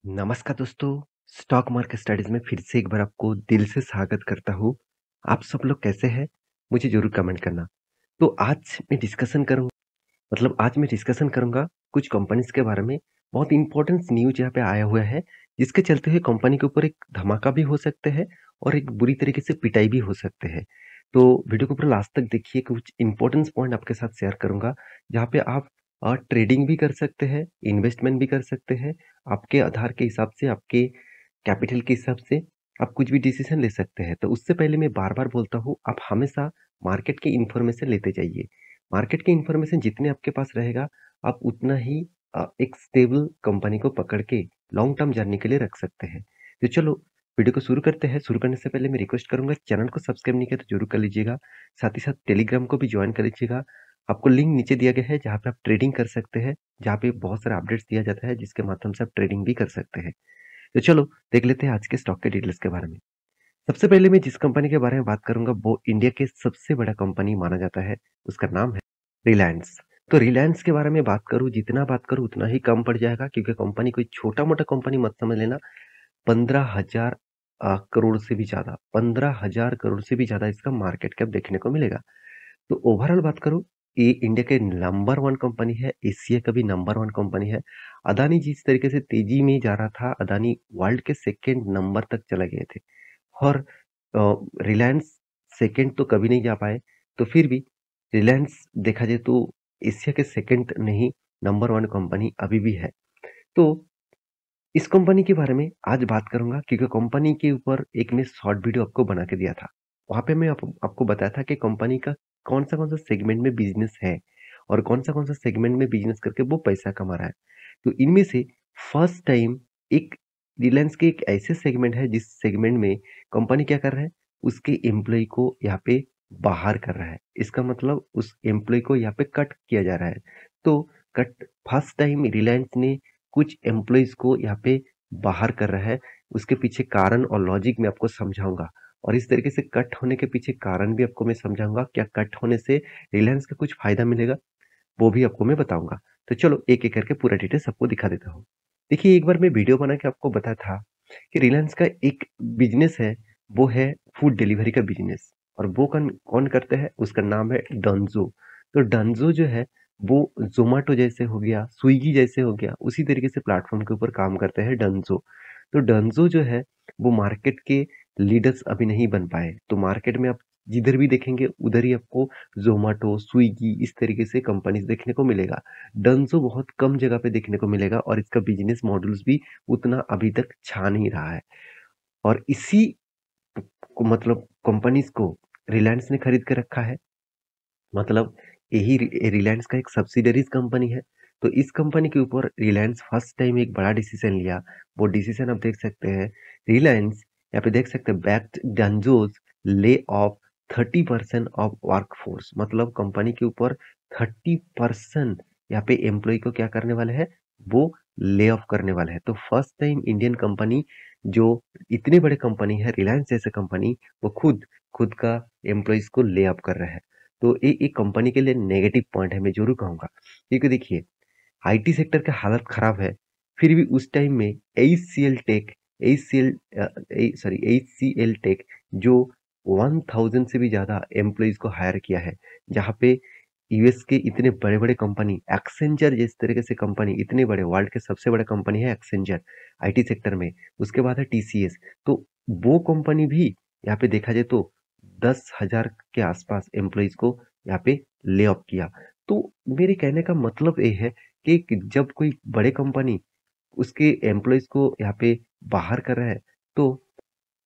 नमस्कार दोस्तों, stock market studies में फिर से एक बार आपको दिल से स्वागत करता हूँ। आप सब लोग कैसे हैं? मुझे ज़रूर कमेंट करना। तो आज मैं डिस्कशन करूँगा कुछ कंपनीज़ के बारे में। बहुत इम्पोर्टेंट न्यूज़ यहाँ पे आया हुआ है, जिसके चलते हुए कंपनी के ऊपर एक धमाका भी हो सकता है और एक बुरी तरीके से पिटाई भी हो सकते हैं। तो वीडियो को पूरा लास्ट तक देखिए, कुछ इम्पोर्टेंट पॉइंट आपके साथ शेयर करूँगा, जहाँ पे आप ट्रेडिंग भी कर सकते हैं, इन्वेस्टमेंट भी कर सकते हैं। आपके आधार के हिसाब से, आपके कैपिटल के हिसाब से आप कुछ भी डिसीज़न ले सकते हैं। तो उससे पहले मैं बार-बार बोलता हूँ, आप हमेशा मार्केट की इन्फॉर्मेशन लेते जाइए। मार्केट की इन्फॉर्मेशन जितने आपके पास रहेगा, आप उतना ही एक स्टेबल कंपनी को पकड़ के लॉन्ग टर्म जर्नी के लिए रख सकते हैं। तो चलो वीडियो को शुरू करते हैं। शुरू करने से पहले मैं रिक्वेस्ट करूँगा, चैनल को सब्सक्राइब नहीं किया तो ज़रूर कर लीजिएगा। साथ ही साथ टेलीग्राम को भी जॉइन कर लीजिएगा। आपको लिंक नीचे दिया गया है, जहाँ पे आप ट्रेडिंग कर सकते हैं, जहाँ पे बहुत सारे अपडेट्स दिया जाता है, जिसके माध्यम से आप ट्रेडिंग भी कर सकते हैं। तो चलो देख लेते हैं आज के स्टॉक के डिटेल्स के बारे में। सबसे पहले मैं जिस कंपनी के बारे में बात करूंगा, वो इंडिया के सबसे बड़ा कंपनी माना जाता है। उसका नाम है रिलायंस। तो रिलायंस के बारे में बात करूं, जितना बात करूं उतना ही कम पड़ जाएगा, क्योंकि कंपनी कोई छोटा मोटा कंपनी मत समझ लेना। 15,000 करोड़ से भी ज्यादा, 15,000 करोड़ से भी ज्यादा इसका मार्केट कैप देखने को मिलेगा। तो ओवरऑल बात करूं, ये इंडिया के नंबर वन कंपनी है, एशिया का भी नंबर वन कंपनी है। अदानी जिस तरीके से तेजी में जा रहा था, अदानी वर्ल्ड के सेकेंड नंबर तक चले गए थे। और रिलायंस सेकंड तो कभी नहीं जा पाए, तो फिर भी रिलायंस देखा जाए तो एशिया के सेकंड नहीं, नंबर वन कंपनी अभी भी है। तो इस कंपनी के बारे में आज बात करूंगा, क्योंकि कंपनी के ऊपर एक मैं शॉर्ट वीडियो आपको बना के दिया था। वहां पे मैं आपको बताया था कि कंपनी का कौन सा सेगमेंट में बिजनेस है और कौन सा सेगमेंट में बिजनेस करके वो पैसा कमा रहा है। तो इनमें से फर्स्ट टाइम एक रिलायंस के एक ऐसे सेगमेंट है, जिस सेगमेंट में कंपनी क्या कर रहा है, उसके एम्प्लॉय को यहाँ पे बाहर कर रहा है। इसका मतलब उस एम्प्लॉय को यहाँ पे कट किया जा रहा है। तो कट फर्स्ट टाइम रिलायंस ने कुछ एम्प्लॉइज को यहाँ पे बाहर कर रहा है। उसके पीछे कारण और लॉजिक मैं आपको समझाऊंगा, और इस तरीके से कट होने के पीछे कारण भी आपको मैं समझाऊंगा। क्या कट होने से रिलायंस का कुछ फायदा मिलेगा, वो भी आपको मैं बताऊंगा। तो चलो एक एक करके पूरा डिटेल सबको दिखा देता हूँ। देखिए, एक बार मैं वीडियो बना के आपको बताया था कि रिलायंस का एक बिजनेस है, वो है फूड डिलीवरी का बिजनेस। और वो कौन कौन करते हैं, उसका नाम है डंजो। तो डंजो जो है, वो जोमेटो जैसे हो गया, स्विगी जैसे हो गया, उसी तरीके से प्लेटफॉर्म के ऊपर काम करते हैं डंजो। तो डंजो जो है, वो मार्केट के लीडर्स अभी नहीं बन पाए। तो मार्केट में आप जिधर भी देखेंगे, उधर ही आपको ज़ोमैटो, स्विगी इस तरीके से कंपनीज़ देखने को मिलेगा। डंज़ो बहुत कम जगह पे देखने को मिलेगा, और इसका बिज़नेस मॉडल्स भी उतना अभी तक छा नहीं रहा है। और इसी को मतलब कंपनीज़ को रिलायंस ने खरीद के रखा है। मतलब यही रिलायंस का एक सब्सिडरीज़ कंपनी है। तो इस कंपनी के ऊपर रिलायंस फर्स्ट टाइम एक बड़ा डिसीज़न लिया। वो डिसीज़न आप देख सकते हैं। रिलायंस यहाँ पे देख सकते हैं, backed Dunzo's lay off 30% of workforce. मतलब कंपनी के ऊपर 30% यहाँ पे एम्प्लॉय को क्या करने वाले हैं, वो ले ऑफ करने वाले हैं। तो फर्स्ट टाइम इंडियन कंपनी, जो इतने बड़े कंपनी है रिलायंस जैसे कंपनी, वो खुद खुद का एम्प्लॉइज को ले ऑफ कर रहा है। तो ये एक कंपनी के लिए नेगेटिव पॉइंट है, मैं जरूर कहूंगा। क्योंकि देखिए, आईटी सेक्टर का हालत खराब है, फिर भी उस टाइम में HCL tech, HCL sorry HCL tech, जो 1000 से भी ज्यादा एम्प्लॉइज को हायर किया है। जहाँ पे यूएस के इतने बड़े बड़े कंपनी, एक्सेंचर जिस तरीके से कंपनी, इतने बड़े वर्ल्ड के सबसे बड़े कंपनी है एक्सेंचर आईटी सेक्टर में। उसके बाद है टीसीएस। तो वो कंपनी भी यहाँ पे देखा जाए तो 10,000 के आसपास एम्प्लॉइज को यहाँ पे ले ऑफ किया। तो मेरे कहने का मतलब ये है कि जब कोई बड़े कंपनी उसके एम्प्लॉइज को यहाँ पे बाहर कर रहा है, तो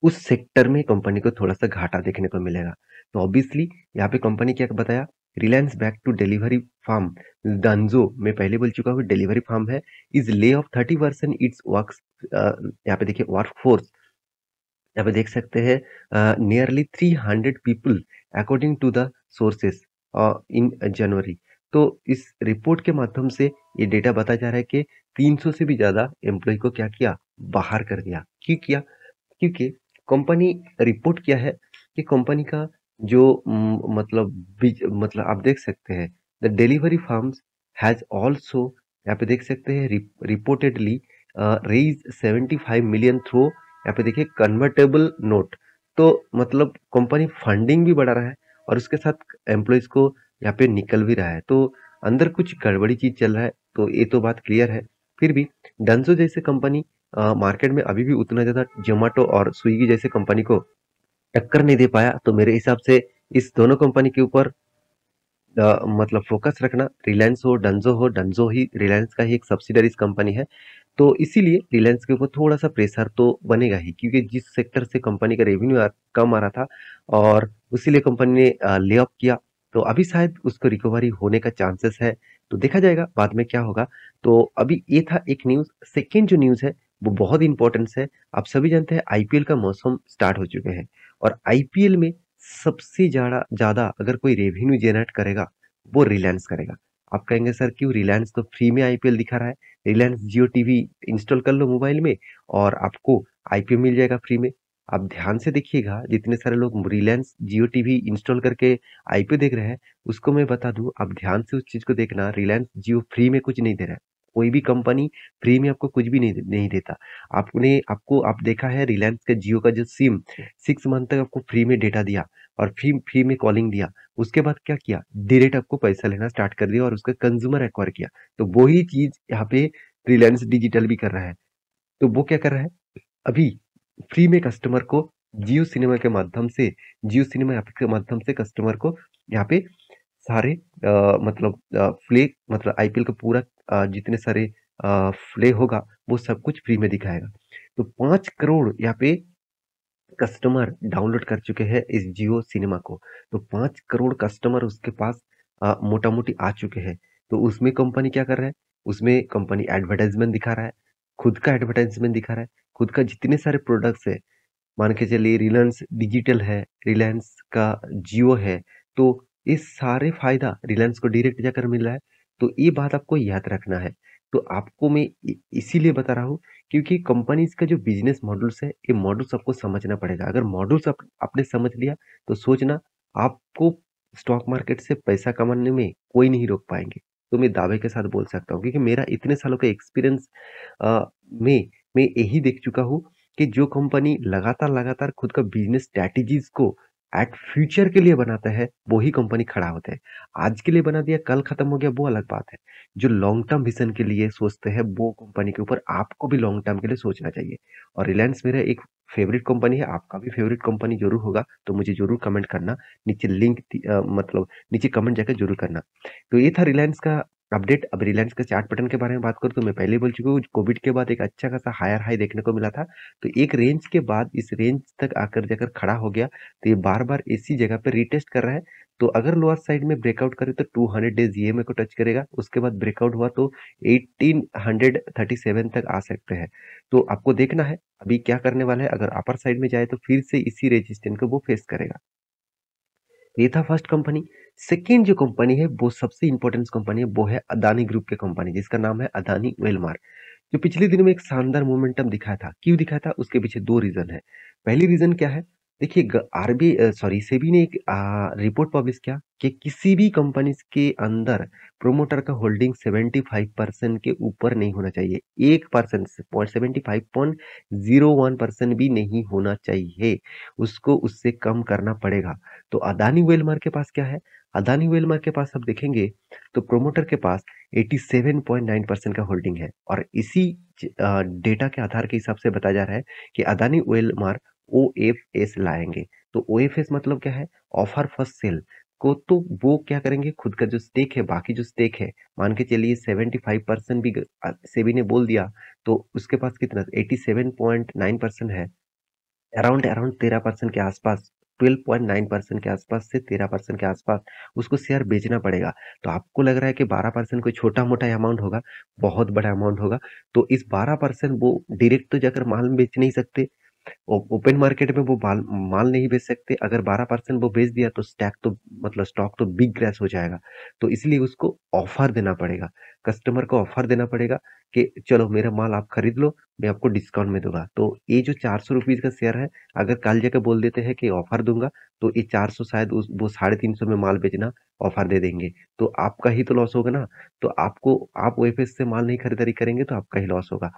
उस सेक्टर में कंपनी को थोड़ा सा घाटा देखने को मिलेगा। तो ऑब्वियसली यहाँ पे कंपनी क्या बताया, Reliance back to delivery firm Dunzo, मैं पहले बोल चुका हूँ डिलीवरी फार्म है, is lay off 30% its work. यहाँ पे देखिए वर्क फोर्स, यहाँ पे देख सकते हैं nearly 300 people according to the sources in January. तो इस रिपोर्ट के माध्यम से ये डेटा बताया जा रहा है कि 300 से भी ज्यादा एम्प्लॉय को क्या किया, बाहर कर दिया। क्यों किया? क्योंकि कंपनी रिपोर्ट किया है कि कंपनी का जो मतलब आप देख सकते हैं, the delivery firms has also, यहाँ पे देख सकते हैं रिपोर्टेडली रेज 75 मिलियन थ्रू, यहाँ पे देखिए कन्वर्टेबल नोट। तो मतलब कंपनी फंडिंग भी बढ़ा रहा है और उसके साथ एम्प्लॉयज को यहाँ पे निकल भी रहा है, तो अंदर कुछ गड़बड़ी चीज चल रहा है, तो ये तो बात क्लियर है। फिर भी डंजो जैसे कंपनी मार्केट में अभी भी उतना ज्यादा जोमेटो और स्विगी जैसे कंपनी को टक्कर नहीं दे पाया, तो मेरे हिसाब से इस दोनों कंपनी के ऊपर मतलब फोकस रखना। रिलायंस हो डंजो ही रिलायंस का ही एक सब्सिडरीज कंपनी है, तो इसीलिए रिलायंस के ऊपर थोड़ा सा प्रेशर तो बनेगा ही, क्योंकि जिस सेक्टर से कंपनी का रेवेन्यू कम आ रहा था और उसीलिए कंपनी ने ले ऑफ किया, तो अभी शायद उसको रिकवरी होने का चांसेस है, तो देखा जाएगा बाद में क्या होगा। तो अभी ये था एक न्यूज। सेकेंड जो न्यूज है वो बहुत इंपॉर्टेंस है। आप सभी जानते हैं आईपीएल का मौसम स्टार्ट हो चुके हैं, और आईपीएल में सबसे ज्यादा ज्यादा अगर कोई रेवेन्यू जनरेट करेगा वो रिलायंस करेगा। आप कहेंगे सर क्यों, रिलायंस तो फ्री में आईपीएल दिखा रहा है। रिलायंस जियो टीवी इंस्टॉल कर लो मोबाइल में और आपको आईपीएल मिल जाएगा फ्री में। आप ध्यान से देखिएगा, जितने सारे लोग रिलायंस जियो टीवी इंस्टॉल करके आईपीएल देख रहे हैं, उसको मैं बता दूं, आप ध्यान से उस चीज को देखना, रिलायंस जियो फ्री में कुछ नहीं दे रहा है। कोई भी कंपनी फ्री में आपको कुछ भी नहीं देता। आपने आपको आप देखा है रिलायंस का जियो का जो सिम 6 मंथ तक आपको फ्री में डेटा दिया और फ्री फ्री में कॉलिंग दिया, उसके बाद क्या किया, डायरेक्ट आपको पैसा लेना स्टार्ट कर दिया और उसका कंज्यूमर एक्वायर किया। तो वही चीज यहाँ पे रिलायंस डिजिटल भी कर रहा है। तो वो क्या कर रहा है, अभी फ्री में कस्टमर को जियो सिनेमा के माध्यम से, जियो सिनेमा ऐप के माध्यम से कस्टमर को यहाँ पे सारे मतलब प्ले, मतलब आईपीएल का पूरा जितने सारे प्ले होगा वो सब कुछ फ्री में दिखाएगा। तो 5 करोड़ यहाँ पे कस्टमर डाउनलोड कर चुके हैं इस जियो सिनेमा को। तो 5 करोड़ कस्टमर उसके पास मोटा मोटी आ चुके हैं। तो उसमें कंपनी क्या कर रहा है, उसमें कंपनी एडवर्टाइजमेंट दिखा रहा है, खुद का एडवर्टाइजमेंट दिखा रहा है, खुद का जितने सारे प्रोडक्ट्स है, मान के चलिए रिलायंस डिजिटल है, रिलायंस का जियो है, तो ये सारे फायदा रिलायंस को डायरेक्ट जाकर मिल रहा है। तो ये बात आपको याद रखना है। तो आपको मैं इसीलिए बता रहा हूँ, क्योंकि कंपनीज का जो बिजनेस मॉडल्स है, ये मॉडल्स आपको समझना पड़ेगा। अगर मॉडल्स आपने समझ लिया तो सोचना, आपको स्टॉक मार्केट से पैसा कमाने में कोई नहीं रोक पाएंगे। तो मैं दावे के साथ बोल सकता हूँ, क्योंकि मेरा इतने सालों का एक्सपीरियंस में मैं यही देख चुका हूँ कि जो कंपनी लगातार लगातार खुद का बिजनेस स्ट्रैटेजीज को एट फ्यूचर के लिए बनाता है, वही कंपनी खड़ा होता है। आज के लिए बना दिया, कल खत्म हो गया, वो अलग बात है। जो लॉन्ग टर्म विजन के लिए सोचते हैं, वो कंपनी के ऊपर आपको भी लॉन्ग टर्म के लिए सोचना चाहिए। और रिलायंस मेरा एक फेवरेट कंपनी है, आपका भी फेवरेट कंपनी जरूर होगा, तो मुझे जरूर कमेंट करना। नीचे लिंक मतलब नीचे कमेंट जाकर जरूर करना। तो ये था रिलायंस का अपडेट। अब रिलायंस का चार्ट पैटर्न के बारे में बात करूँ तो मैं पहले ही बोल चुका हूँ, कोविड के बाद एक अच्छा खासा हायर हाई देखने को मिला था। तो एक रेंज के बाद इस रेंज तक आकर जाकर खड़ा हो गया, तो ये बार बार इसी जगह पे रिटेस्ट कर रहा है। तो अगर लोअर साइड में ब्रेकआउट करे तो 200 डेज ईएमए को टच करेगा, उसके बाद ब्रेकआउट हुआ तो 1837 तक आ सकते हैं। तो आपको देखना है अभी क्या करने वाला है। अगर अपर साइड में जाए तो फिर से इसी रेजिस्टेंस को वो फेस करेगा। ये था फर्स्ट कंपनी। सेकेंड जो कंपनी है वो सबसे इंपॉर्टेंट कंपनी है, वो है अदानी ग्रुप के कंपनी, जिसका नाम है अदानी वेलमार, जो पिछले दिनों में एक शानदार मोमेंटम दिखाया था। क्यों दिखाया था, उसके पीछे दो रीजन है। पहली रीजन क्या है, देखिए आरबी सॉरी सेबी ने एक रिपोर्ट पब्लिश किया कि किसी भी कंपनी के अंदर प्रोमोटर का होल्डिंग 75% के ऊपर नहीं होना चाहिए। 1% 75.01% भी नहीं होना चाहिए, उसको उससे कम करना पड़ेगा। तो अदानी वेलमार के पास क्या है, अदानी वेलमार के पास आप देखेंगे तो प्रोमोटर के पास 87.9% का होल्डिंग है, और इसी डेटा के आधार के हिसाब से बताया जा रहा है कि अदानी वेलमार ओएफएस लाएंगे। तो ओएफएस मतलब क्या है, ऑफर फर्स्ट सेल को, तो वो क्या करेंगे, खुद का जो स्टेक है, बाकी जो स्टेक है, मान के चलिए 75% भी सेबी ने बोल दिया, तो उसके पास कितना 87.9% है, अराउंड अराउंड 13% के आसपास, 12.9% के आसपास से 13% के आसपास उसको शेयर बेचना पड़ेगा। तो आपको लग रहा है कि 12% कोई छोटा मोटा अमाउंट होगा, बहुत बड़ा अमाउंट होगा। तो इस 12% वो डायरेक्ट तो जाकर माल में बेच नहीं सकते, ओपन मार्केट में वो माल माल नहीं बेच सकते। अगर 12% वो बेच दिया तो स्टैक तो मतलब स्टॉक तो बिग क्रैश हो जाएगा। तो इसलिए उसको ऑफर देना पड़ेगा, कस्टमर को ऑफर देना पड़ेगा कि चलो मेरा माल आप खरीद लो, मैं आपको डिस्काउंट में दूंगा। तो ये जो 400 रुपीज का शेयर है, अगर कल जाकर बोल देते हैं कि ऑफर दूंगा, तो ये 400 शायद वो 350 में माल बेचना ऑफर दे देंगे, तो आपका ही तो लॉस होगा ना। तो आपको आप ओएफएस से माल नहीं खरीदारी करेंगे तो आपका ही लॉस होगा।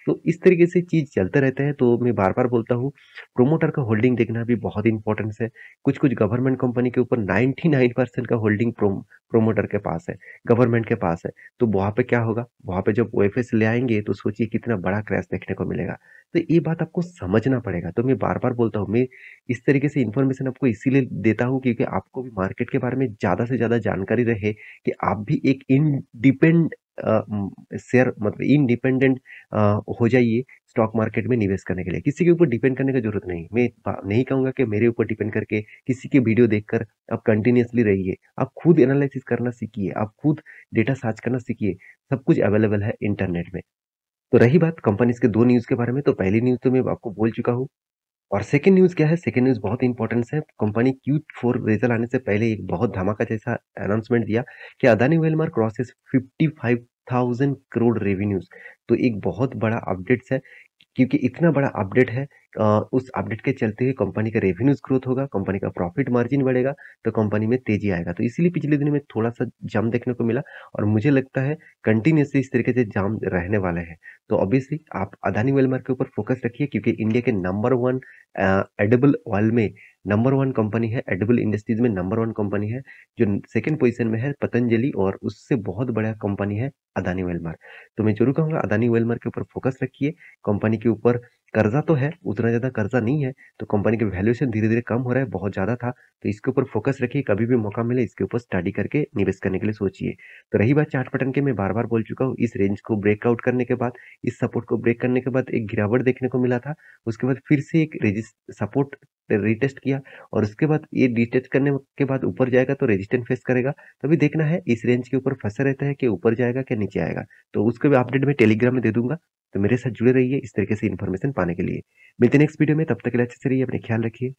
तो इस तरीके से चीज़ चलते रहते हैं, तो मैं बार-बार बोलता हूँ, प्रोमोटर का होल्डिंग देखना भी बहुत इम्पोर्टेंस है। कुछ-कुछ गवर्नमेंट कंपनी के ऊपर 99% का होल्डिंग प्रोमोटर के पास है, गवर्नमेंट के पास है। तो वहाँ पे क्या होगा? वहाँ पे जब ओएफएस ले आएँगे तो सोचिए कितना बड़ा क्रैश देखने को मिलेगा। तो ये बात आपको समझना पड़ेगा। तो मैं बार-बार बोलता हूँ, मैं इस तरीके से इन्फॉर्मेशन आपको इसीलिए देता हूँ क्योंकि आपको भी मार्केट के बारे में ज़्यादा से ज़्यादा जानकारी रहे कि आप भी एक शेयर मतलब इंडिपेंडेंट अ, हो जाइए स्टॉक मार्केट में निवेश करने के लिए। किसी के ऊपर डिपेंड करने की ज़रूरत नहीं। मैं नहीं कहूँगा कि मेरे ऊपर डिपेंड करके किसी की वीडियो देखकर आप कंटिन्यूअसली रहिए। आप खुद एनालिसिस करना सीखिए, आप खुद डेटा सर्च करना सीखिए। सब कुछ अवेलेबल है इंटरनेट में। तो रही बात कंपनीज़ के 2 न्यूज़ के बारे में, तो पहली न्यूज़ तो मैं आपको बोल चुका हूँ। और सेकंड न्यूज़ क्या है? सेकंड न्यूज़ बहुत इम्पोर्टेंस है। कंपनी Q4 रिज़ल्ट आने से पहले एक बहुत धमाका जैसा अनाउंसमेंट दिया कि अदानी वेलमार क्रॉसेस 55,000 करोड़ रेवेन्यूज़। तो एक बहुत बड़ा अपडेट्स है क्योंकि इतना बड़ा अपडेट है। उस अपडेट के चलते हुए कंपनी का रेवेन्यूज़ ग्रोथ होगा, कंपनी का प्रॉफिट मार्जिन बढ़ेगा, तो कंपनी में तेज़ी आएगा। तो इसीलिए पिछले दिनों में थोड़ा-सा जंप देखने को मिला और मुझे लगता है कंटिन्यूअसली इस तरीके से जंप रहने वाला है। तो ऑब्वियसली आप अदानी वेलमार के ऊपर फोकस रखिए क्योंकि इंडिया के नंबर 1 एडिबल ऑयल में नंबर 1 कंपनी है, एडिबल इंडस्ट्रीज़ में नंबर 1 कंपनी है, जो सेकंड पोज़ीशन में है पतंजलि और उससे बहुत बड़ा कंपनी है अदानी वेलमार। तो मैं ज़रूर कहूँगा अदानी वेलमार के ऊपर फोकस रखिए। कंपनी के ऊपर कर्जा तो है, उतना ज़्यादा कर्जा नहीं है, तो कंपनी का वैल्यूएशन धीरे-धीरे कम हो रहा है, बहुत ज़्यादा था। तो इसके ऊपर फोकस रखिए, कभी भी मौका मिले इसके ऊपर स्टडी करके निवेश करने के लिए सोचिए। तो रही बात चार्ट पैटर्न की, मैं बार-बार बोल चुका हूँ, इस रेंज को ब्रेकआउट करने के बाद, इस सपोर्ट को ब्रेक करने के बाद एक गिरावट देखने को मिला था। उसके बाद फिर से एक सपोर्ट रिटेस्ट किया और उसके बाद ये रिटेस्ट करने के बाद ऊपर जाएगा तो रेजिस्टेंस फेस करेगा। तभी देखना है इस रेंज के ऊपर फँसा रहता है कि ऊपर जाएगा, क्या नीचे आएगा। तो उसका भी अपडेट मैं टेलीग्राम में दे दूँगा। तो मेरे साथ जुड़े रहिए इस तरीके से इन्फॉर्मेशन पाने के लिए। मिलते हैं नेक्स्ट वीडियो में, तब तक के लिए अच्छे से रहिए, अपना ख्याल रखिए।